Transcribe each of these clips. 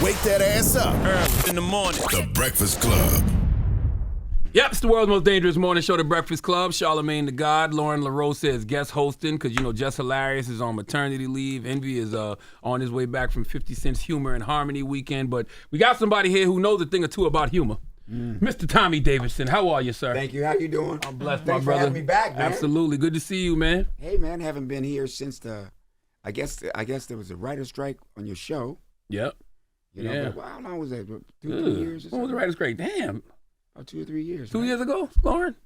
wake that ass up. Early in the morning. The Breakfast Club. Yep, it's the world's most dangerous morning show, The Breakfast Club. Charlamagne the God, Lauren LaRose says guest hosting because, you know, Jess Hilarious is on maternity leave. Envy is on his way back from 50 Cent's Humor and Harmony weekend. But we got somebody here who knows a thing or two about humor. Mr. Tommy Davidson, how are you, sir? Thank you. How you doing? I'm blessed, Thanks my brother. for having me back, man. Absolutely. Good to see you, man. Hey, man, haven't been here since I guess there was a writer's strike on your show. Yep. You know, Yeah. but how long was that? 2-3 years or When was the writer's strike? Damn. About 2 or 3 years. 2 right? years ago, Lauren?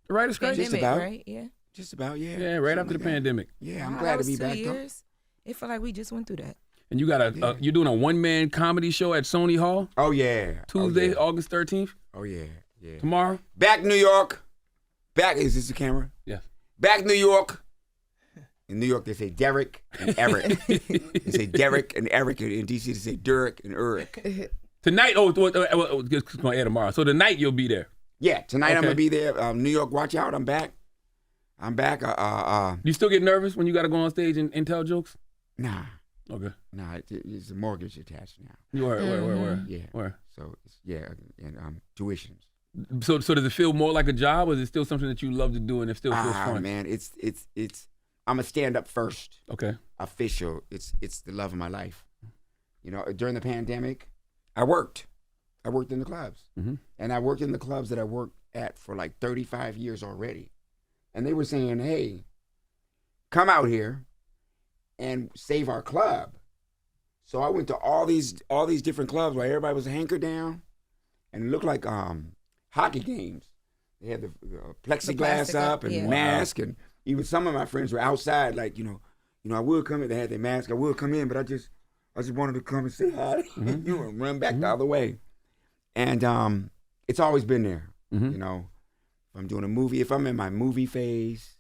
The writer's strike? Just about. Right? Yeah. Just about, yeah. Yeah, right after the like that. pandemic. Yeah, I'm Wow, glad that to was be 2 back. years. It felt like we just went through that. And you got you're doing a one-man comedy show at Sony Hall Oh, yeah. Tuesday, Oh, yeah. August 13th, Oh, yeah. Yeah. tomorrow? Back New York. Back, is this the camera? Yeah. Back New York. In New York, they say Derek and Eric. They say Derek and Eric. In D.C., they say Derek and Eric. Tonight, it's going to air tomorrow. So tonight you'll be there. Yeah, tonight I'm Okay. going to be there. New York, watch out. I'm back. You still get nervous when you got to go on stage and tell jokes? Nah. Okay. Nah, it's a mortgage attached now. You where? Yeah. Where? So, and tuitions. So does it feel more like a job, or is it still something that you love to do and it still feels fun? Man, it's I'm a stand-up first. Okay. Official. It's the love of my life. You know, during the pandemic, I worked in the clubs. Mm-hmm. And I worked in the clubs that I worked at for like 35 years already. And they were saying, hey, come out here and save our club. So I went to all these different clubs where everybody was hankered down, and it looked like hockey games. They had the plexiglass plastic up and yeah. mask, and even some of my friends were outside, like, you know, I would come in, they had their mask, I would come in, but I just wanted to come and say hi, you know, and run back the other way. And it's always been there, you know. If I'm doing a movie, if I'm in my movie phase,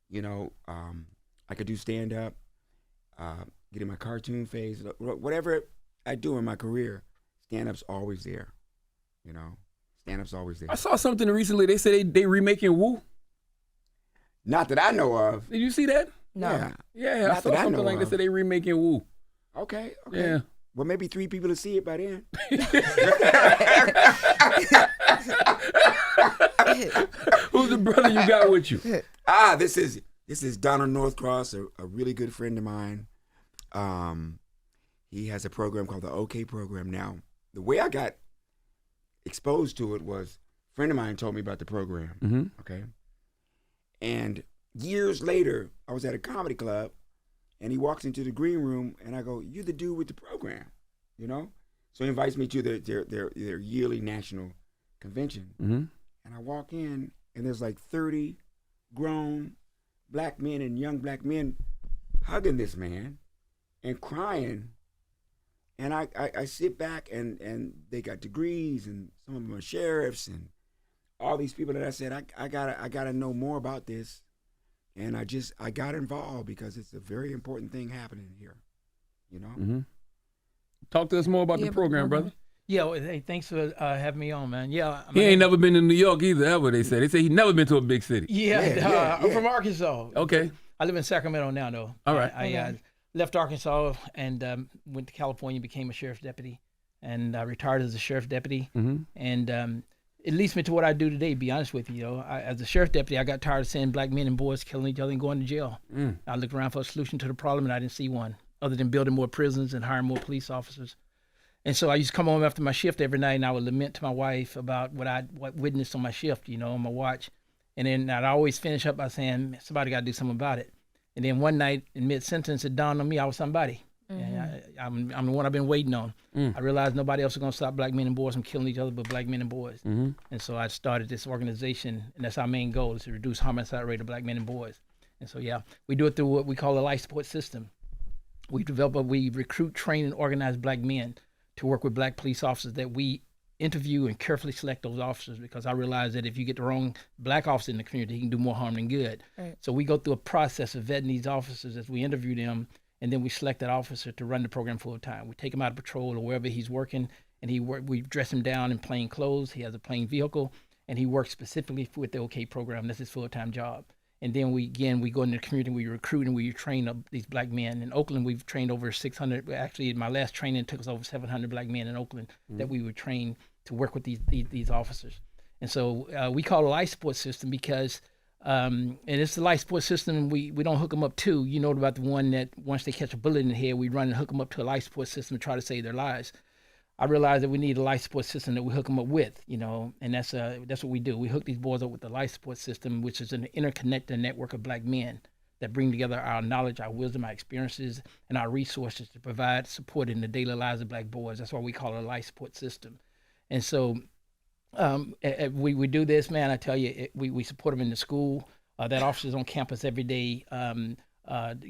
you know, I could do stand-up, get in my cartoon phase, whatever I do in my career, stand-up's always there, you know. Stand-up's always there. I saw something recently. They said they remaking Woo. Not that I know of. Did you see that? No. Yeah. Yeah, I Not saw that I something know like they of. said they remaking Woo. Okay. Yeah. Well, maybe 3 people will see it by then. Who's the brother you got with you? This is Donald Northcross, a really good friend of mine. He has a program called the OK Program. Now, the way I got exposed to it was a friend of mine told me about the program. Mm-hmm. Okay. And years later, I was at a comedy club, and he walks into the green room, and I go, "You're the dude with the program," you know. So he invites me to their yearly national convention, and I walk in, and there's like 30 grown black men and young black men hugging this man and crying. And I sit back, and they got degrees, and some of them are sheriffs, and all these people that I said, I gotta know more about this. And I got involved because it's a very important thing happening here, you know? Mm-hmm. Talk to us more about the program, brother. Yeah, well, hey, thanks for having me on, man. Yeah, He ain't never been to New York either, ever, they say. They say he's never been to a big city. I'm from Arkansas. Okay. I live in Sacramento now, though. All right. I left Arkansas and went to California, became a sheriff's deputy, and retired as a sheriff's deputy. Mm-hmm. And it leads me to what I do today, to be honest with you. You know, as a sheriff's deputy, I got tired of seeing black men and boys killing each other and going to jail. I looked around for a solution to the problem, and I didn't see one, other than building more prisons and hiring more police officers. And so I used to come home after my shift every night, and I would lament to my wife about what witnessed on my shift, you know, on my watch. And then I'd always finish up by saying, somebody got to do something about it. And then one night in mid-sentence, it dawned on me I was somebody. And I'm the one I've been waiting on. I realized nobody else was going to stop black men and boys from killing each other but black men and boys. And so I started this organization, and that's our main goal, is to reduce homicide rate of black men and boys. And so, yeah, we do it through what we call a life support system. We recruit, train, and organize black men to work with black police officers that we interview and carefully select those officers, because I realize that if you get the wrong black officer in the community, he can do more harm than good. Right. So we go through a process of vetting these officers as we interview them, and then we select that officer to run the program full time. We take him out of patrol or wherever he's working, and we dress him down in plain clothes. He has a plain vehicle, and he works specifically with the OK program. That's his full-time job. And then we go into the community, we recruit and we train up these black men. In Oakland, we've trained over 600. Actually, my last training took us over 700 black men in Oakland that we would train to work with these officers. And so we call it a life support system because, and it's the life support system we don't hook them up to. You know about the one that once they catch a bullet in the head, we run and hook them up to a life support system to try to save their lives. I realized that we need a life support system that we hook them up with, and that's what we do. We hook these boys up with the life support system, which is an interconnected network of black men that bring together our knowledge, our wisdom, our experiences, and our resources to provide support in the daily lives of black boys. That's why we call it a life support system. And so we do this, man. I tell you, we support them in the school. That officer's on campus every day,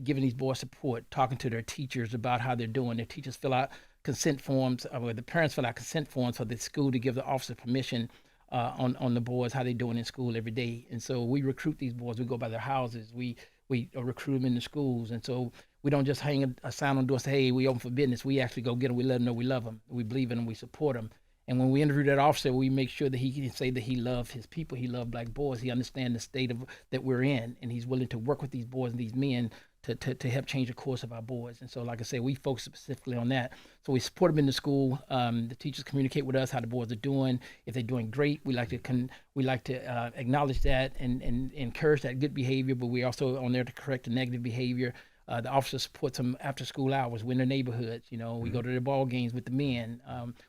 giving these boys support, talking to their teachers about how they're doing. Their teachers fill out consent forms, or the parents fill out consent forms for the school to give the officer permission on the boys, how they're doing in school every day. And so we recruit these boys. We go by their houses. We recruit them in the schools. And so we don't just hang a sign on the door and say, hey, we open for business. We actually go get them. We let them know we love them. We believe in them. We support them. And when we interview that officer, we make sure that he can say that he loves his people. He loves black boys. He understands the state that we're in. And he's willing to work with these boys and these men to help change the course of our boys. And so, like I said, we focus specifically on that. So we support them in the school. The teachers communicate with us how the boys are doing. If they're doing great, we like to acknowledge that and encourage that good behavior, but we're also on there to correct the negative behavior. The officer supports them after school hours. We're in their neighborhoods. We go to their ball games with the men.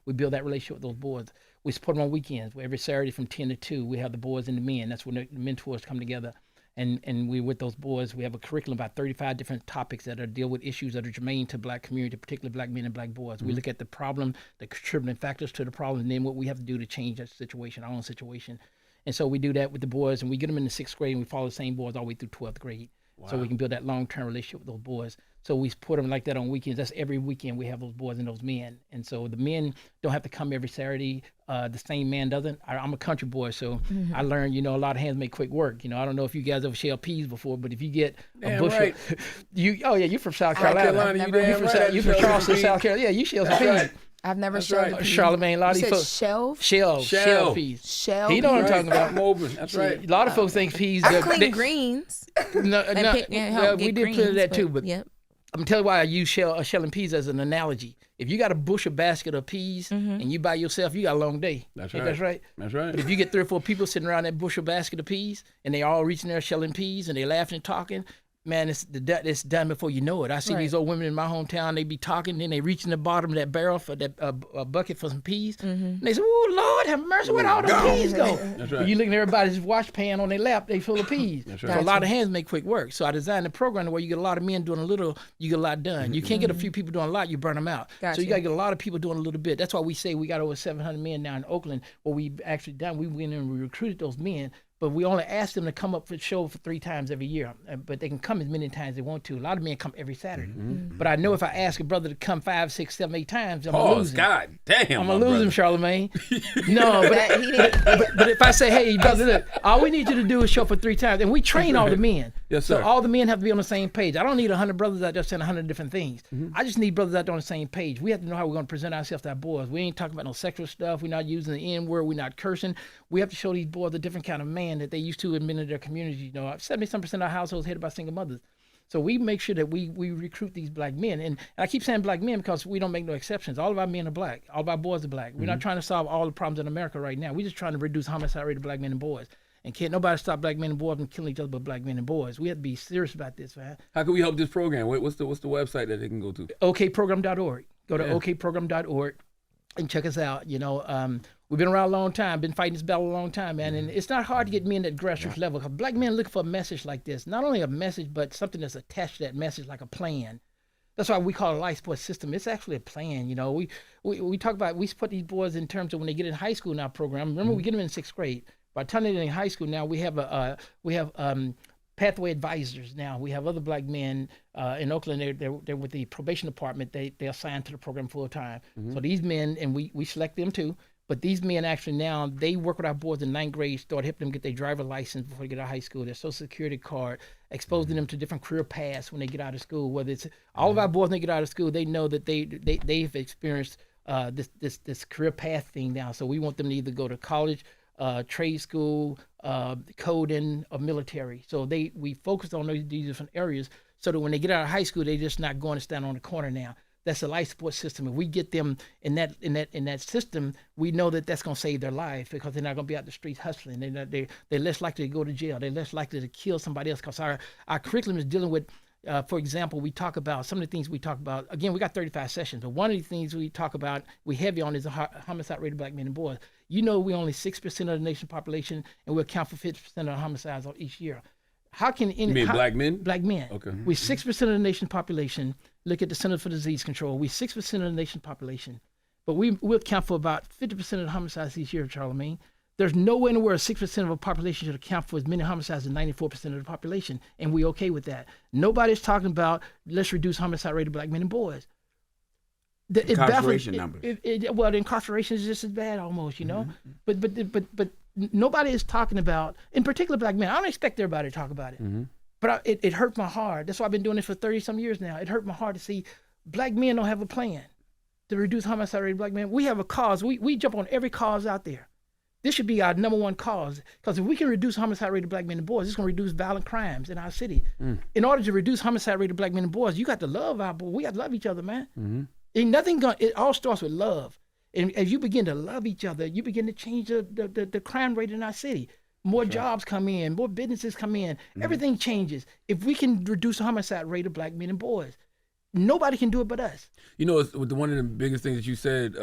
We build that relationship with those boys. We support them on weekends. Every Saturday from 10 to 2, we have the boys and the men. That's when the mentors come together. And we with those boys, we have a curriculum about 35 different topics that deal with issues that are germane to black community, particularly black men and black boys. We look at the problem, the contributing factors to the problem, and then what we have to do to change that situation, our own situation. And so we do that with the boys, and we get them in the 6th grade, and we follow the same boys all the way through 12th grade. Wow. So we can build that long-term relationship with those boys. So we support them like that on weekends. That's every weekend we have those boys and those men. And so the men don't have to come every Saturday. The same man doesn't. I'm a country boy, so I learned, a lot of hands make quick work. I don't know if you guys ever shelled peas before, but if you get a bushel, right. You're from South Carolina. You're from Charleston, South Carolina. Yeah, you shell some peas. Right. I've never shelled peas. Charlamagne, a lot of these folks. Shell peas. Shell. He know what I'm talking about. I'm open. That's right. A lot of folks think peas. I clean greens. We did put that too, but yep. I'm telling you why I use shelling peas as an analogy. If you got a bushel basket of peas and you by yourself, you got a long day. That's right. That's right. But if you get 3 or 4 people sitting around that bushel basket of peas and they all reaching there shelling peas and they laughing and talking, man, it's done before you know it. I see these old women in my hometown, they be talking, then they reach in the bottom of that barrel for that bucket for some peas. And they say, oh, Lord, have mercy, where'd all the peas go? That's right. But you looking at everybody's wash pan on their lap, they full of peas. That's So right. a lot of hands make quick work. So I designed a program where you get a lot of men doing a little, you get a lot done. You can't get a few people doing a lot, you burn them out. Gotcha. So you got to get a lot of people doing a little bit. That's why we say we got over 700 men now in Oakland. What we actually done, we went in and we recruited those men, but we only asked them to come up for the show for 3 times every year. But they can come as many times as they want to. A lot of men come every Saturday. But I know if I ask a brother to come 5, 6, 7, 8 times, I'm gonna lose him. God damn. I'm gonna lose him, Charlamagne. No, but if I say, hey, brother, look, all we need you to do is show for 3 times, and we train all the men. Yes, so sir. all the men have to be on the same page. I don't need 100 brothers out there saying 100 different things. I just need brothers out there on the same page. We have to know how we're gonna present ourselves to our boys. We ain't talking about no sexual stuff. We're not using the N word. We're not cursing. We have to show these boys a different kind of man that they used to admit in their community. 70-some% of our households headed by single mothers. So we make sure that we recruit these black men. And I keep saying black men because we don't make no exceptions. All of our men are black. All of our boys are black. We're not trying to solve all the problems in America right now. We're just trying to reduce homicide rate of black men and boys. And can't nobody stop black men and boys from killing each other but black men and boys. We have to be serious about this, man. How can we help this program? What's the website that they can go to? okprogram.org. Go to okprogram.org and check us out. We've been around a long time, been fighting this battle a long time, man. And it's not hard to get men at grassroots level. Because black men look for a message like this. Not only a message, but something that's attached to that message, like a plan. That's why we call it a life support system. It's actually a plan. We talk about, we support these boys in terms of when they get in high school in our program. Remember, we get them in 6th grade. By the time they're in high school now, we have pathway advisors now. We have other black men in Oakland. They're with the probation department. They're assigned to the program full time. So these men, and we select them too. But these men actually now, they work with our boys in 9th grade, start helping them get their driver's license before they get out of high school, their social security card, exposing them to different career paths when they get out of school. Whether it's all of our boys when they get out of school, they know that they've experienced this career path thing now. So we want them to either go to college, trade school, coding, or military. So we focused on these different areas so that when they get out of high school, they're just not going to stand on the corner now. That's a life support system. If we get them in that system, we know that that's going to save their life because they're not going to be out the streets hustling. They're less likely to go to jail. They're less likely to kill somebody else because our curriculum is dealing with. For example, we talk about some of the things we talk about. Again, we got 35 sessions, but one of the things we talk about, we heavy on, is the homicide rate of black men and boys. You know, we're only 6% of the nation's population, and we account for 50% of the homicides each year. How can You mean black men? Black men. Okay. We're 6% of the nation's population. Look at the Center for Disease Control. We're 6% of the nation's population, but we account for about 50% of the homicides each year, Charlamagne. There's nowhere in the world 6% of a population should account for as many homicides as 94% of the population, and we're okay with that. Nobody's talking about let's reduce homicide rate of black men and boys. Incarceration numbers. Well, the incarceration is just as bad almost, you know. But nobody is talking about, in particular, black men. I don't expect everybody to talk about it, but it hurt my heart. That's why I've been doing this for 30-some years now. It hurt my heart to see black men don't have a plan to reduce homicide rate of black men. We have a cause. We jump on every cause out there. This should be our number one cause, because if we can reduce homicide rate of black men and boys, it's going to reduce violent crimes in our city. In order to reduce homicide rate of black men and boys, you got to love our boys. We got to love each other, man. Ain't nothing going. It all starts with love, and as you begin to love each other, you begin to change the crime rate in our city. More jobs come in, more businesses come in. Everything changes if we can reduce the homicide rate of black men and boys. Nobody can do it but us. You know, one of the biggest things that you said,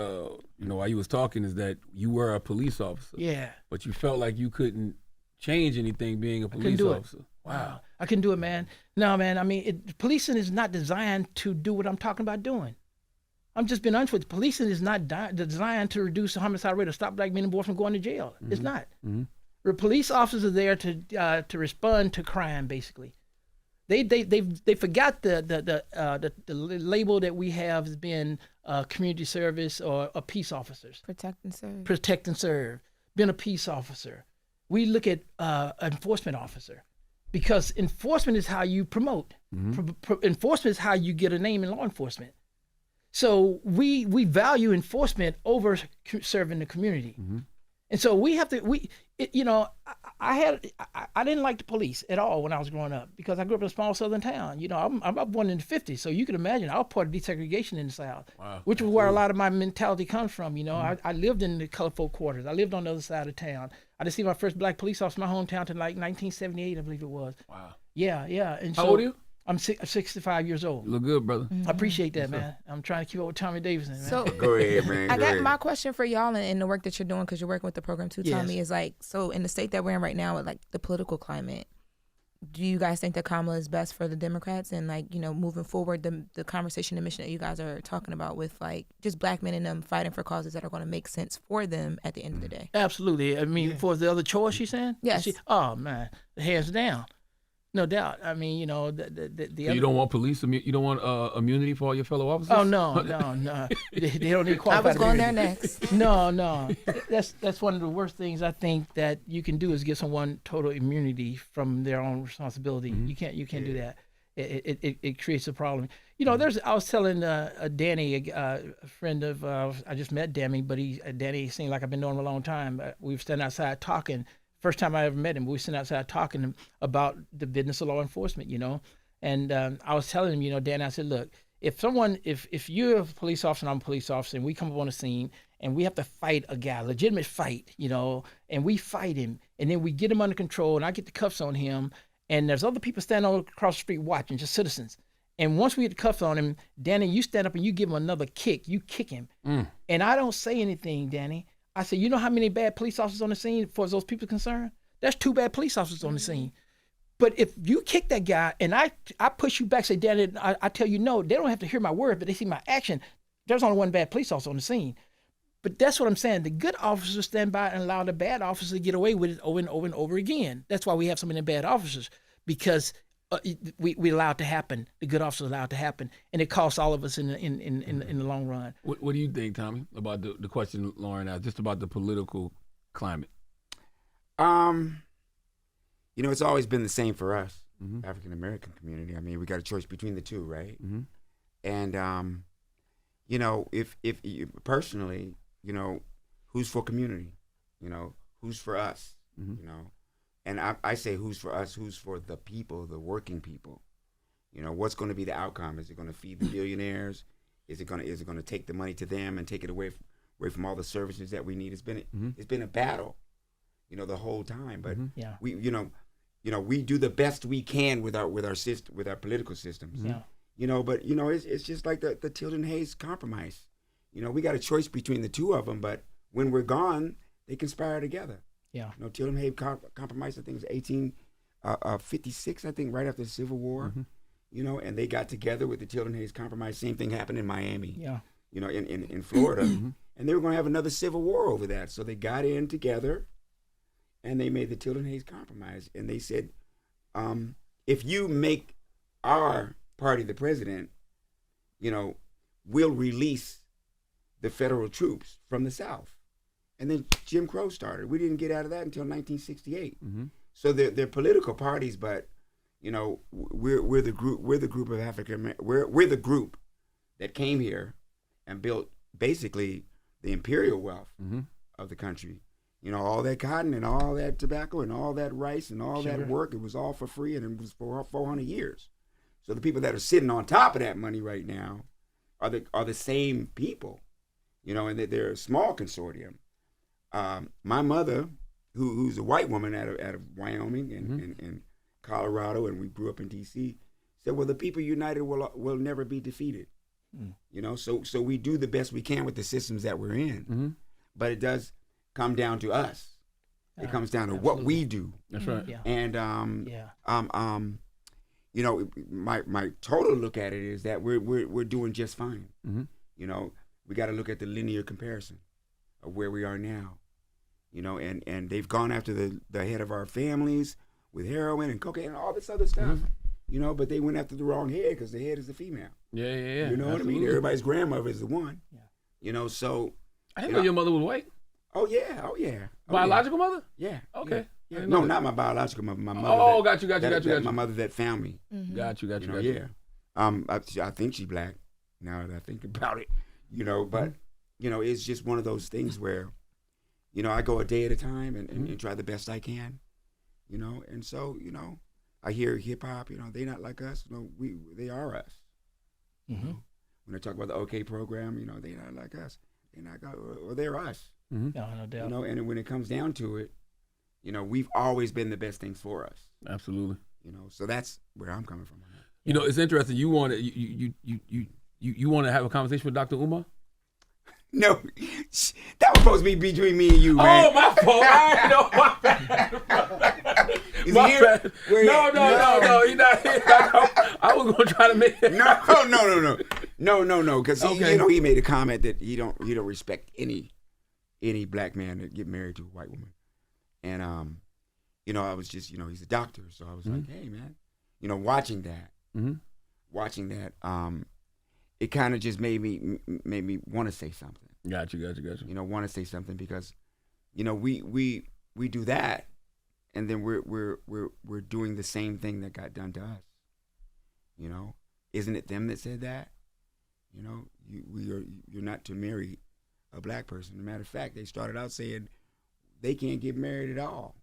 while you was talking, is that you were a police officer. Yeah. But you felt like you couldn't change anything being a police officer. Wow. I couldn't do it, man. No, man. I mean, policing is not designed to do what I'm talking about doing. I'm just being honest with you. Policing is not designed to reduce the homicide rate or stop black men and boys from going to jail. It's not. The police officers are there to respond to crime, basically. They forgot the label that we have as being community service or peace officers. Protect and serve. Protect and serve. Being a peace officer. We look at enforcement officer, because enforcement is how you promote. Enforcement is how you get a name in law enforcement. So we value enforcement over serving the community. And so we have to, I didn't like the police at all when I was growing up, because I grew up in a small southern town. You know, I'm born in the 50s, so you can imagine I was part of desegregation in the South, which was where a lot of my mentality comes from. You know, I lived in the colored folk quarters. I lived on the other side of town. I didn't see my first black police officer in my hometown until like 1978, I believe it was. Wow. Yeah. And How so, old are you? I'm 65 years old. You look good, brother. I appreciate that, man. I'm trying to keep up with Tommy Davidson, man. So Go ahead, man. I Go got ahead. my question for y'all in the work that you're doing, because you're working with the program too, Tommy, is like, so in the state that we're in right now with like the political climate, do you guys think that Kamala is best for the Democrats, and like, you know, moving forward, the conversation and mission that you guys are talking about with like just black men and them fighting for causes that are going to make sense for them at the end of the day? Absolutely. I mean, for the other choice, you saying? Yes. Oh man, hands down, no doubt. I mean, you know, the So other, you don't want you don't want immunity for all your fellow officers? Oh no. They don't need I qualified. was going there immunity. next. No. That's one of the worst things I think that you can do, is give someone total immunity from their own responsibility. You can't do that. It creates a problem. You know, I was telling Danny, a friend of I just met Danny, but Danny seemed like I've been knowing him a long time. We were standing outside talking. First time I ever met him, we were sitting outside talking about the business of law enforcement, you know. And I was telling him, you know, Dan, I said, look, if you're a police officer and I'm a police officer, and we come up on the scene and we have to fight a guy, legitimate fight, you know, and we fight him, and then we get him under control, and I get the cuffs on him, and there's other people standing all across the street watching, just citizens. And once we get the cuffs on him, Danny, you stand up and you give him another kick. You kick him. And I don't say anything, Danny. I said, you know how many bad police officers on the scene for those people concerned? There's 2 bad police officers on the scene. But if you kick that guy and I push you back, say, Danny, I tell you no, they don't have to hear my word, but they see my action. There's only 1 bad police officer on the scene. But that's what I'm saying. The good officers stand by and allow the bad officers to get away with it over and over and over again. That's why we have so many bad officers, because we allow it to happen. The good officers allow it to happen, and it costs all of us in the long run. What do you think, Tommy, about the question Lauren asked, just about the political climate? You know, it's always been the same for us, African American community. I mean, we got a choice between the two, right? And you know, if you, personally, you know, who's for community? You know, who's for us, you know? And I say who's for us, who's for the people, the working people. You know, what's going to be the outcome? Is it going to feed the billionaires? Is it going to take the money to them and take it away from all the services that we need? It's been a battle, you know, the whole time. But we, you know, we do the best we can with our system, with our political systems. Yeah. You know, but you know, it's just like the Tilden Hayes compromise. You know, we got a choice between the two of them, but when we're gone, they conspire together. Yeah. You know, Tilden Hayes compromise, I think it was 1856, I think, right after the Civil War. You know, and they got together with the Tilden Hayes compromise. Same thing happened in Miami. Yeah. You know, in Florida, and they were going to have another civil war over that. So they got in together, and they made the Tilden Hayes compromise. And they said, if you make our party the president, you know, we'll release the federal troops from the South. And then Jim Crow started. We didn't get out of that until 1968. So they're political parties, but you know, we're the group. We're the group of African. We're the group that came here and built basically the imperial wealth of the country. You know, all that cotton and all that tobacco and all that rice and all that work. It was all for free, and it was for 400 years. So the people that are sitting on top of that money right now are the same people. You know, and they're a small consortium. My mother, who's a white woman out of Wyoming and Colorado, and we grew up in D.C., said, well, the people united will never be defeated. You know, so we do the best we can with the systems that we're in. But it does come down to us. It comes down to what we do. That's right. And, you know, my total look at it is that we're doing just fine. You know, we got to look at the linear comparison of where we are now. You know, and they've gone after the head of our families with heroin and cocaine and all this other stuff, you know, but they went after the wrong head because the head is the female. Yeah. You know what I mean? Everybody's grandmother is the one. Yeah. You know, so. I didn't know your mother was white. Oh yeah. Biological mother? Yeah. Okay. Yeah. No, not my biological mother. My mother. Oh, got you. My mother that found me. Got you. Yeah. I think she's black now that I think about it. You know, but you know, it's just one of those things where, you know, I go a day at a time and try the best I can. You know, and so, you know, I hear hip hop, you know, they not like us. No, they are us. You know? When I talk about the OK program, you know, they not like us. They not or they're us. No doubt. You know, and when it comes down to it, you know, we've always been the best things for us. Absolutely. You know, so that's where I'm coming from. You know, it's interesting. You want to have a conversation with Dr. Umar? No, that was supposed to be between me and you, man. Oh, my fault. I know. My bad. Is he here? No. He's not here. I was gonna try to make it. No. Because you know, he made a comment that he don't respect any black man that get married to a white woman, and you know, I was just, you know, he's a doctor, so I was like, hey, man, you know, watching that, it kind of just made me want to say something. Got you. You know, want to say something because, you know, we do that, and then we're doing the same thing that got done to us. You know, isn't it them that said that? You know, you're not to marry a black person. As a matter of fact, they started out saying they can't get married at all.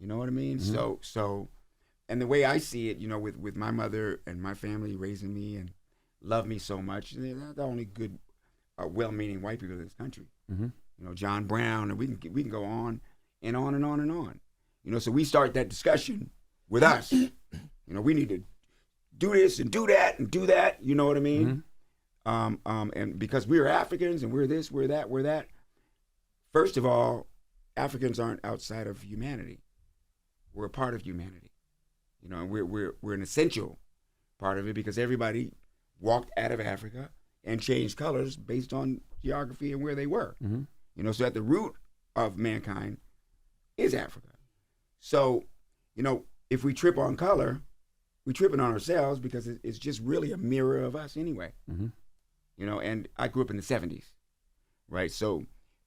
You know what I mean? So, and the way I see it, you know, with my mother and my family raising me and love me so much, they're the only good, well-meaning white people in this country. You know, John Brown, and we can go on and on and on and on. You know, so we start that discussion with us. You know, we need to do this and do that and do that. You know what I mean? And because we're Africans and we're this, we're that. First of all, Africans aren't outside of humanity. We're a part of humanity. You know, and we're an essential part of it because everybody walked out of Africa and changed colors based on geography and where they were. You know, so at the root of mankind is Africa. So, you know, if we trip on color, we're tripping on ourselves because it's just really a mirror of us anyway. You know, and I grew up in the 70s, right? So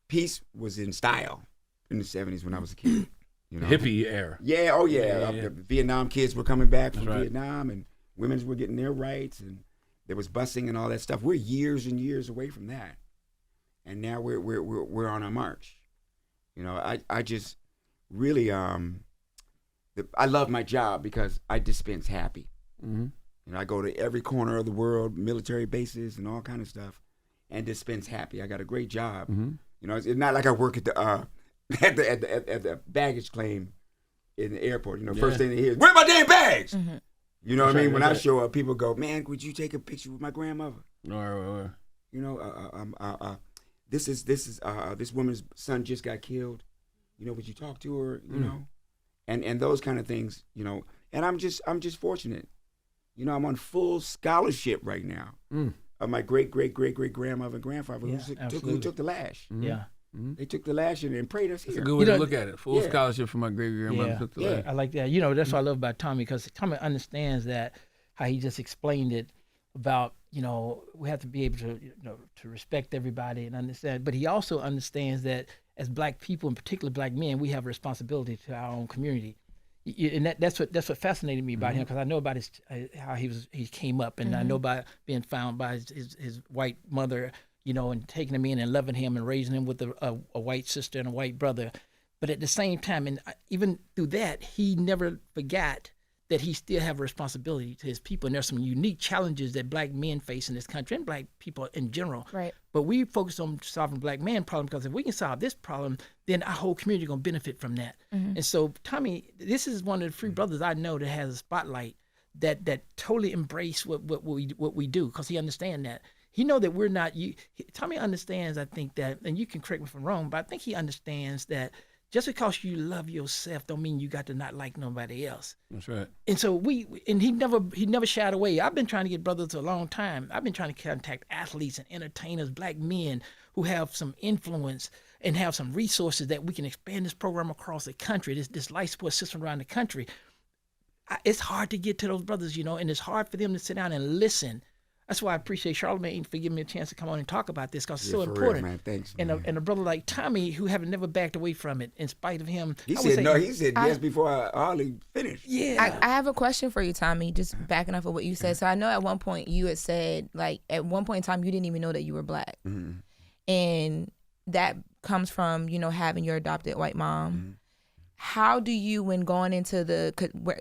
peace was in style in the 70s when I was a kid. You know? Hippie era. Yeah, oh yeah. The Vietnam kids were coming back from right. Vietnam, and women were getting their rights, and there was busing and all that stuff. We're years and years away from that, and now we're on a march. You know, I just really I love my job because I dispense happy. Mm-hmm. You know, I go to every corner of the world, military bases and all kind of stuff, and dispense happy. I got a great job. Mm-hmm. You know, it's not like I work at the at the baggage claim in the airport. You know, first thing they hear is, "Where are my damn bags?" Mm-hmm. You know what I mean? When I right. show up, people go, "Man, would you take a picture with my grandmother?" Or You know, this woman's son just got killed. You know, would you talk to her? You know, and those kind of things. You know, and I'm just fortunate. You know, I'm on full scholarship right now of my great grandmother and grandfather who took the lash. Mm-hmm. Yeah. Mm-hmm. They took the lash and prayed us That's here. a good way to look at it. Full scholarship for my great grandmother. Yeah. Took the Yeah. last. I like that. You know, that's what I love about Tommy, because Tommy understands that, how he just explained it about, you know, we have to be able to, you know, to respect everybody and understand. But he also understands that as Black people, in particular Black men, we have a responsibility to our own community. And that's what fascinated me about him, because I know about how he came up, and I know about being found by his white mother, you know, and taking him in and loving him and raising him with a white sister and a white brother. But at the same time, and even through that, he never forgot that he still have a responsibility to his people. And there's some unique challenges that Black men face in this country, and Black people in general. Right. But we focus on solving Black man problem, because if we can solve this problem, then our whole community going to benefit from that. And so Tommy, this is one of the few brothers I know that has a spotlight that totally embrace what we do, because he understands that. He know that we're not, Tommy understands, I think that, and you can correct me if I'm wrong, but I think he understands that just because you love yourself don't mean you got to not like nobody else. That's right. And so he never shied away. I've been trying to get brothers a long time. I've been trying to contact athletes and entertainers, Black men who have some influence and have some resources that we can expand this program across the country, this life support system around the country. It's hard to get to those brothers, you know, and it's hard for them to sit down and listen. That's why I appreciate Charlamagne for giving me a chance to come on and talk about this, because it's so important. Real, man. Thanks, man. And a brother like Tommy, who haven't never backed away from it, in spite of him. He said yes before I hardly finished. Yeah. I have a question for you, Tommy, just backing off of what you said. So I know at one point you had said, like, at one point in time, you didn't even know that you were Black. Mm-hmm. And that comes from, you know, having your adopted white mom. Mm-hmm. How do you, when going into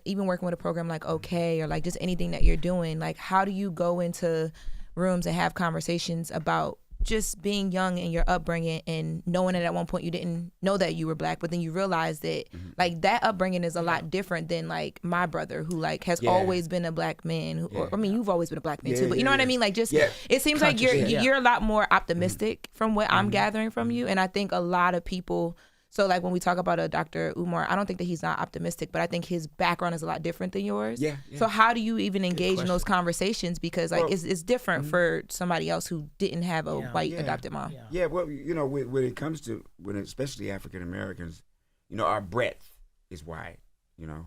even working with a program like OK, or like just anything that you're doing, like how do you go into rooms and have conversations about just being young and your upbringing, and knowing that at one point you didn't know that you were Black, but then you realize that like that upbringing is a lot different than like my brother, who like has always been a Black man, or I mean, you've always been a Black man too, but you know what I mean? Like just, it seems like you're a lot more optimistic from what I'm gathering from you. And I think a lot of people, so like when we talk about a Dr. Umar, I don't think that he's not optimistic, but I think his background is a lot different than yours. Yeah. So how do you even engage in those conversations? Because like it's different for somebody else who didn't have a white adopted mom. Yeah, well, you know, when it comes to, especially African Americans, you know, our breadth is wide. You know,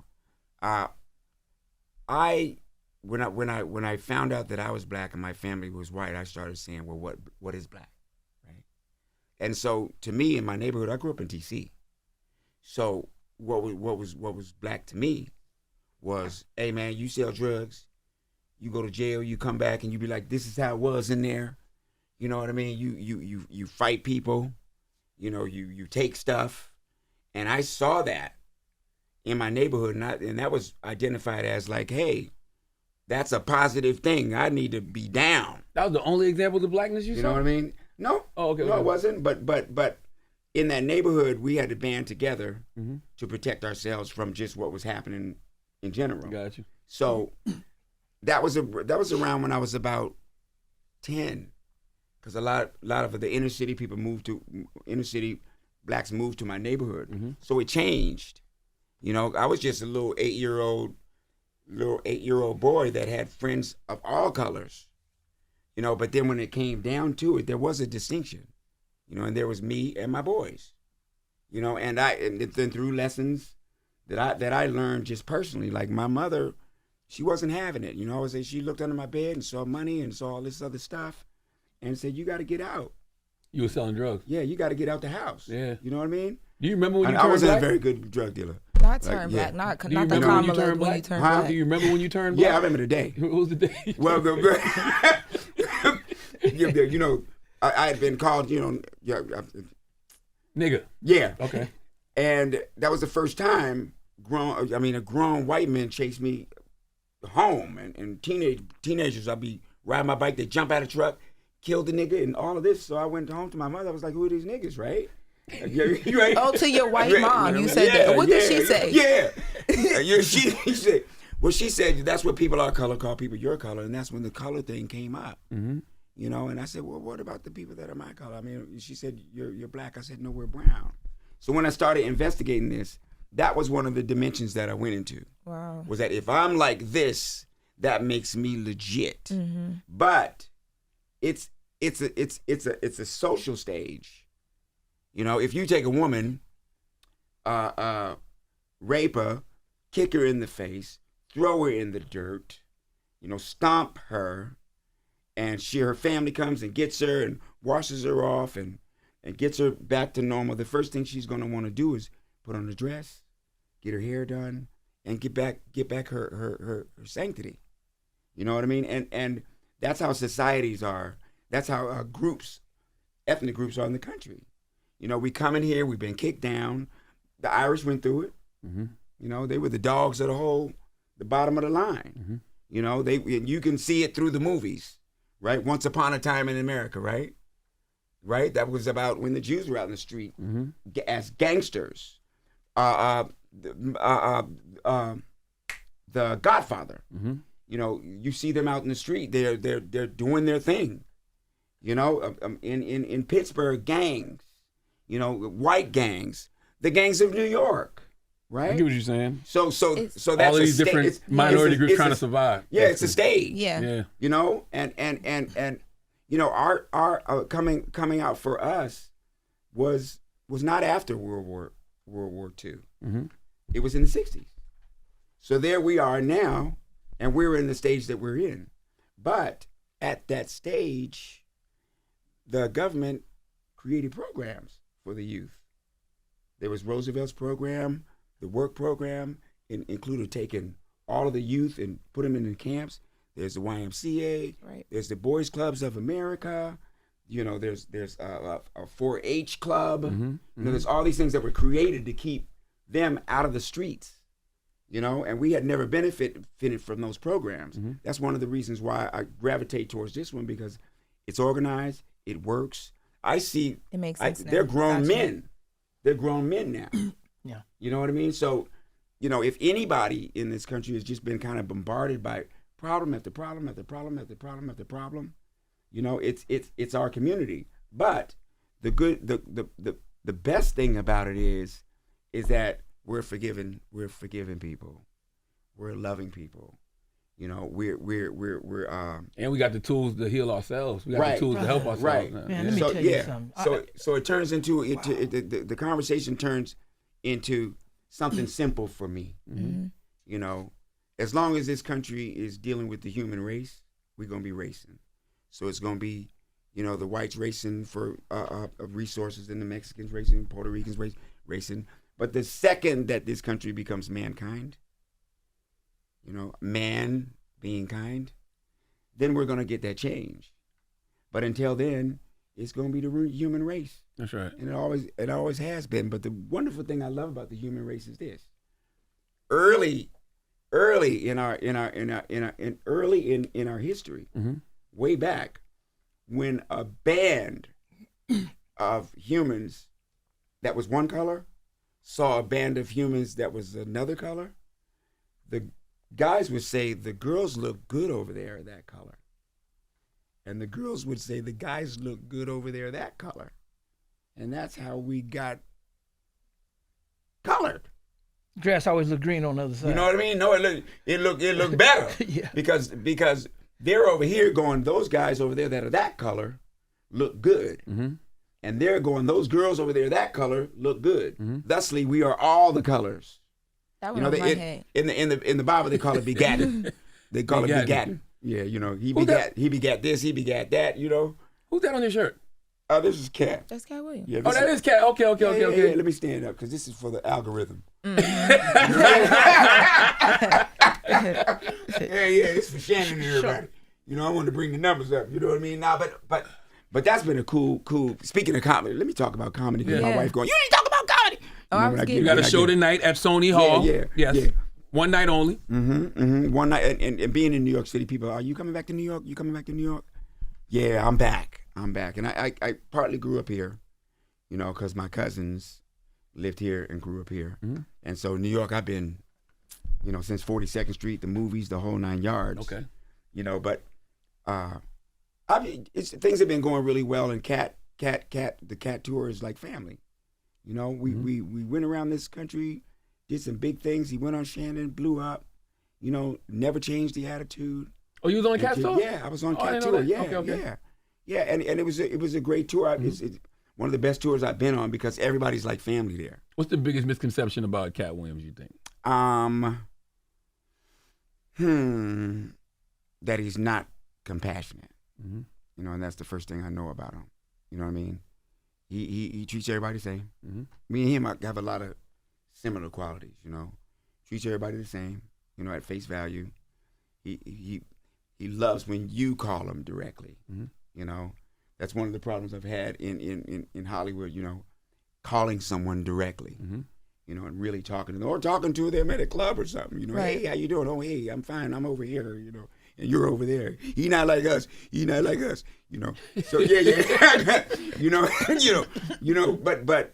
when I found out that I was Black and my family was white, I started saying, well, what is Black? And so, to me, in my neighborhood, I grew up in D.C. So, what was Black to me was, hey man, you sell drugs, you go to jail, you come back, and you be like, this is how it was in there. You know what I mean? You fight people, you know, you take stuff, and I saw that in my neighborhood, and that was identified as like, hey, that's a positive thing. I need to be down. That was the only example of Blackness you saw? You know what I mean? No. Oh, okay. No, it wasn't. But in that neighborhood, we had to band together to protect ourselves from just what was happening in general. Got you. So that was around when I was about 10, because a lot of the inner city people Blacks moved to my neighborhood. So it changed. You know, I was just a little 8-year-old boy that had friends of all colors. You know, but then when it came down to it, there was a distinction, you know, and there was me and my boys, you know, and then through lessons that I learned just personally, like my mother, she wasn't having it, you know. She looked under my bed and saw money and saw all this other stuff, and said, "You got to get out." You were selling drugs. Yeah, you got to get out the house. Yeah, you know what I mean. Do you remember when you turned I Black? wasn't a very good drug dealer. Not turned Black, not the common look when you turned Black. Do you remember when you turned Black? Yeah, I remember the day. What was the day? Well, you know, I had been called, you know, Nigga. Yeah. Okay. And that was the first time a grown white man chased me home. And teenagers, I'd be riding my bike, they jump out of the truck, kill the nigga, and all of this. So I went home to my mother. I was like, who are these niggas, right? Right? Oh, to your white mom, you said that. What did she say? Yeah. She said that's what people our color call people your color, and that's when the color thing came up. Mm-hmm. You know, and I said, well, what about the people that are my color? I mean, she said, you're black. I said, no, we're brown. So when I started investigating this, that was one of the dimensions that I went into. Wow. Was that if I'm like this, that makes me legit. Mm-hmm. But it's a social stage. You know, if you take a woman, rape her, kick her in the face, throw her in the dirt, you know, stomp her, and her family comes and gets her and washes her off and gets her back to normal, the first thing she's going to want to do is put on a dress, get her hair done, and get back her sanctity. You know what I mean? And that's how societies are. That's how ethnic groups are in the country. You know, we come in here, we've been kicked down. The Irish went through it. Mm-hmm. You know, they were the dogs of the bottom of the line. Mm-hmm. You know, you can see it through the movies, right? Once Upon a Time in America, right? Right? That was about when the Jews were out in the street as gangsters. The Godfather. Mm-hmm. You know, you see them out in the street. They're doing their thing. You know, in Pittsburgh, gangs. You know, white gangs, the gangs of New York, right? I get what you're saying. So that's all of these different minority groups trying to survive. Yeah, it's a stage. Yeah. You know, and you know, our coming out for us was not after World War II. Mm-hmm. It was in the 60s. So there we are now, and we're in the stage that we're in. But at that stage, the government created programs for the youth. There was Roosevelt's program, the work program, included taking all of the youth and put them in the camps. There's the YMCA. Right. There's the Boys Clubs of America. You know, there's a 4-H club. Mm-hmm. You know, there's all these things that were created to keep them out of the streets. You know, and we had never benefited from those programs. Mm-hmm. That's one of the reasons why I gravitate towards this one, because it's organized, it works. I see. It makes sense. They're grown men. They're grown men now. Yeah. You know what I mean? So, you know, if anybody in this country has just been kind of bombarded by problem after problem after problem after problem after problem, you know, it's our community. But the best thing about it is that we're forgiving people. We're loving people. You know, we're and we got the tools to heal ourselves. We got the tools to help ourselves. Right. Now. Man, let me tell you something. So it turns into the conversation turns into something simple for me. Mm-hmm. You know, as long as this country is dealing with the human race, we're gonna be racing. So it's gonna be, you know, the whites racing for resources, and the Mexicans racing, Puerto Ricans racing. But the second that this country becomes mankind, you know, man being kind, then we're going to get that change. But until then, it's going to be the human race. That's right. And it always has been. But the wonderful thing I love about the human race is this: early in our history, mm-hmm. way back, when a band of humans that was one color saw a band of humans that was another color, the guys would say, the girls look good over there that color. And the girls would say, the guys look good over there that color. And that's how we got colored. Grass always look green on the other side. You know what I mean? No, it looked better. Yeah. Because they're over here going, those guys over there that are that color look good. Mm-hmm. And they're going, those girls over there that color look good. Mm-hmm. Thusly, we are all the colors. That went over my head. In the Bible they call it begatting. They call it begatting. Yeah, you know, he begat this, he begat that, you know. Who's that on your shirt? This is Cat. That's Cat Williams. Yeah, Oh, that is Cat. Okay. Yeah, let me stand up because this is for the algorithm. Yeah, it's for Shannon and everybody. You know, I wanted to bring the numbers up. You know what I mean? Now, but But that's been a cool. Speaking of comedy, let me talk about comedy. Because my Yeah. wife going, you didn't talk about comedy. Oh, I was getting- You got a show tonight at Sony Hall. Yeah. Yes. One night only. One night, and being in New York City, people, are you coming back to New York? You coming back to New York? Yeah, I'm back. And I partly grew up here, you know, because my cousins lived here and grew up here. And so New York, I've been, you know, since 42nd Street, the movies, the whole 9 yards. Okay. You know, but things have been going really well. And the cat tour is like family. You know, we went around this country, did some big things. He went on Shannon, blew up. You know, never changed the attitude. Oh, you was on Cat Tour? Yeah, I was on I Cat didn't know Tour. that. Yeah, Okay. yeah. And it was a great tour. It's one of the best tours I've been on because everybody's like family there. What's the biggest misconception about Cat Williams, you think? That he's not compassionate. You know, and that's the first thing I know about him. You know what I mean? He treats everybody the same. Me and him have a lot of similar qualities. You know, treats everybody the same. You know, at face value. He loves when you call him directly. You know, that's one of the problems I've had in Hollywood. You know, calling someone directly. You know, and really talking to them or talking to them at a club or something. You know, Right. hey, how you doing? Oh, hey, I'm fine. I'm over here. You know, and you're over there. He not like us. He not like us. You know. So yeah. you know, but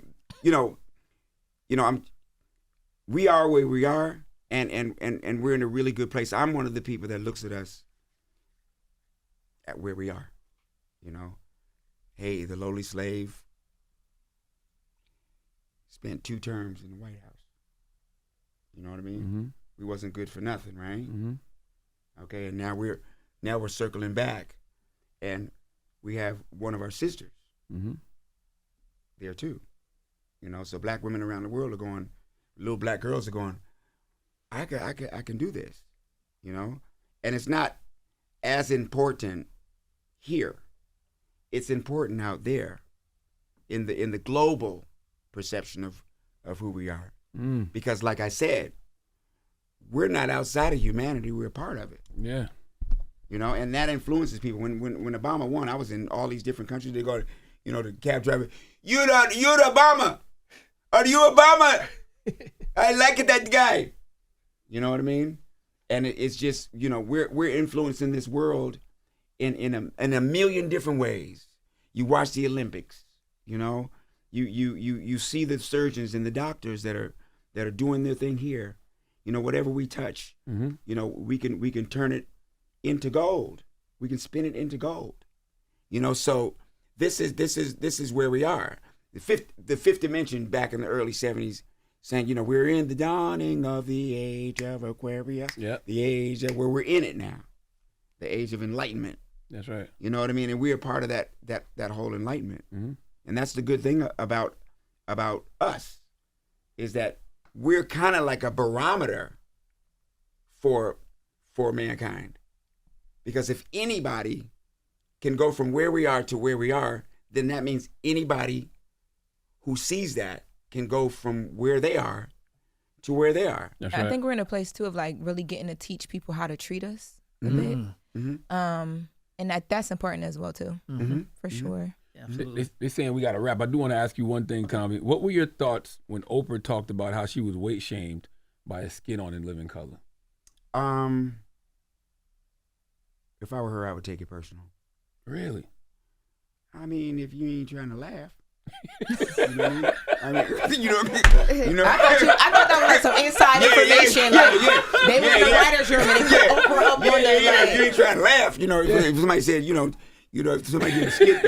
we are where we are, and we're in a really good place. I'm one of the people that looks at us at where we are. You know, hey, the lowly slave spent 2 terms in the White House. You know what I mean? We wasn't good for nothing, right? Okay, and now we're circling back, and we have one of our sisters there too. You know, so black women around the world are going, little black girls are going, I can do this. You know, and it's not as important here. It's important out there, in the global perception of who we are. Because like I said, we're not outside of humanity, we're a part of it. Yeah. You know, and that influences people. When Obama won, I was in all these different countries. They go, you know, the cab driver, you're the Obama. Are you Obama? I like that guy. You know what I mean? And it's just, you know, we're influencing this world in a million different ways. You watch the Olympics, you know, you see the surgeons and the doctors that are doing their thing here. You know, whatever we touch, you know, we can turn it into gold. We can spin it into gold. You know, so this is where we are. The fifth dimension back in the early 70s saying, you know, we're in the dawning of the age of Aquarius. Yep. The age where we're in it now. The age of enlightenment. That's right. You know what I mean? And we are part of that whole enlightenment. And that's the good thing about us, is that we're kind of like a barometer for mankind. Because if anybody can go from where we are to where we are, then that means anybody who sees that can go from where they are to where they are. That's I right. think we're in a place too of like really getting to teach people how to treat us a bit. And that's important as well too, for sure. Absolutely. They're saying we got to wrap. I do want to ask you one thing, Tommy. What were your thoughts when Oprah talked about how she was weight shamed by a skin on In Living Color? If I were her, I would take it personal. Really? I mean, if you ain't trying to laugh. You know what I mean? You know what I mean? You know? I thought that was like some inside information. They were in the writer's room and they put Oprah up on there. If you ain't trying to laugh, you know, if somebody said, you know, if somebody did a skit,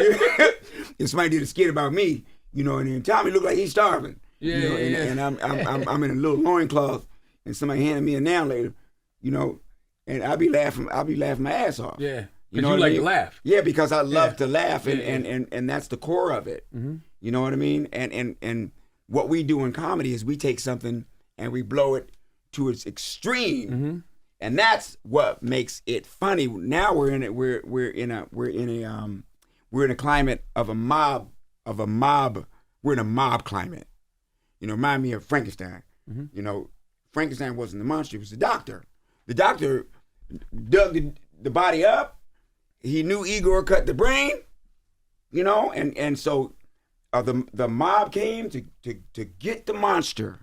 if somebody did a skit about me, you know, and then Tommy looked like he's starving. And I'm in a little loincloth, and somebody handed me a now later, you know, and I'll be laughing my ass off. Yeah. You know you what like I mean? to laugh. Yeah, because I love to laugh, and that's the core of it. You know what I mean? And what we do in comedy is we take something and we blow it to its extreme, and that's what makes it funny. Now we're in it. We're in a climate of a mob. We're in a mob climate. You know, remind me of Frankenstein. You know, Frankenstein wasn't the monster; he was the doctor. The doctor dug the body up. He knew Igor cut the brain, you know, and so the mob came to get the monster,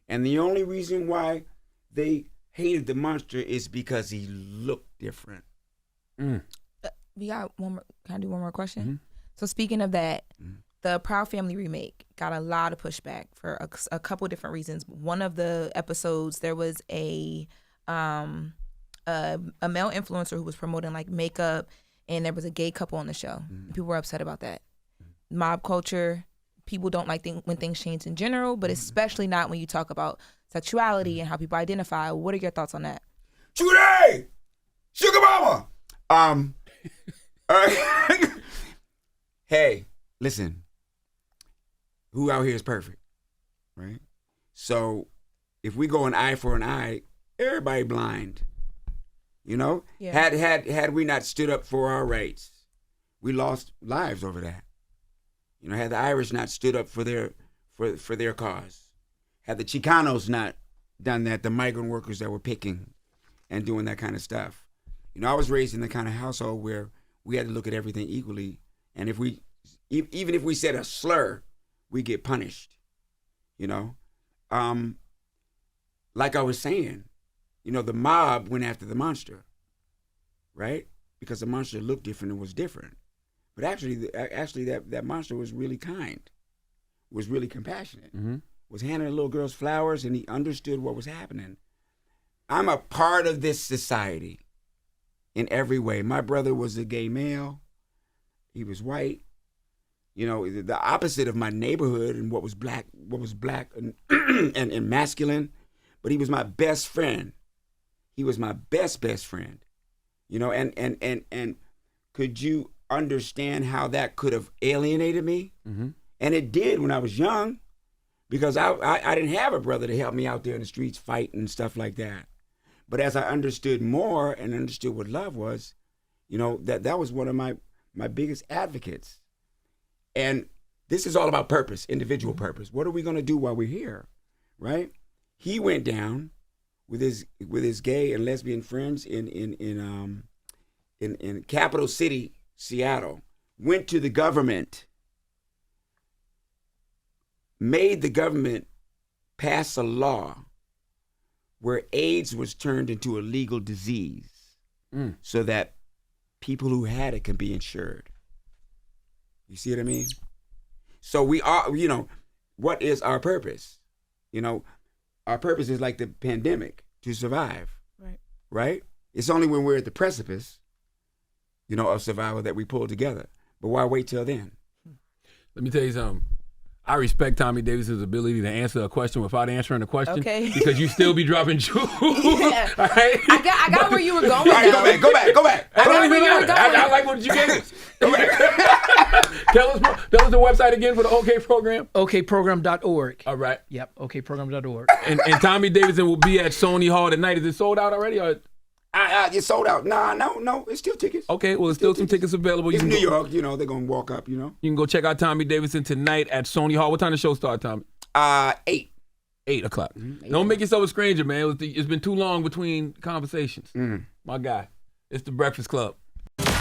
and the only reason why they hated the monster is because he looked different. We got one more. Can I do one more question? Mm-hmm. So speaking of that, the Proud Family remake got a lot of pushback for a couple of different reasons. One of the episodes, there was a male influencer who was promoting like makeup, and there was a gay couple on the show. People were upset about that. Mob culture, people don't like when things change in general, but especially not when you talk about sexuality and how people identify. What are your thoughts on that? Today, Sugar Mama. Hey, listen. Who out here is perfect, right? So if we go an eye for an eye, everybody blind. You know, had we not stood up for our rights, we lost lives over that. You know, had the Irish not stood up for their cause, had the Chicanos not done that, the migrant workers that were picking and doing that kind of stuff. You know, I was raised in the kind of household where we had to look at everything equally, and even if we said a slur, we get punished. You know, like I was saying, you know, the mob went after the monster, right? Because the monster looked different and was different. But actually, that monster was really kind, was really compassionate, was handing a little girl's flowers, and he understood what was happening. I'm a part of this society in every way. My brother was a gay male. He was white. You know, the opposite of my neighborhood and what was black and, and masculine. But he was my best friend. He was my best friend. You know, and could you understand how that could have alienated me? And it did when I was young, because I didn't have a brother to help me out there in the streets fighting and stuff like that. But as I understood more and understood what love was, you know, that was one of my biggest advocates. And this is all about purpose, individual purpose. What are we going to do while we're here, right? He went down with his gay and lesbian friends in capital city, Seattle, went to the government, made the government pass a law where AIDS was turned into a legal disease so that people who had it can be insured. You see what I mean? So we are, you know, what is our purpose? You know, our purpose is like the pandemic, to survive. Right? It's only when we're at the precipice, you know, of survival that we pull together. But why wait till then? Let me tell you something. I respect Tommy Davidson's ability to answer a question without answering the question. Okay. Because you still be dropping jewels. Yeah. All right? I got where you were going. All right, go back. I don't even know. I like what you gave us. Go back. Tell us the website again for the OK program. okprogram.org. All right. Yep, okprogram.org. And Tommy Davidson will be at Sony Hall tonight. Is it sold out already? Or? It's sold out. No, it's still tickets. Okay, well, there's still some tickets available. It's New York, you know, they're going to walk up, you know. You can go check out Tommy Davidson tonight at Sony Hall. What time does the show start, Tommy? 8. 8 o'clock. Don't make yourself a stranger, man. It's been too long between conversations. My guy. It's The Breakfast Club.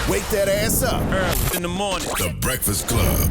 Wake that ass up. Early in the morning. The Breakfast Club.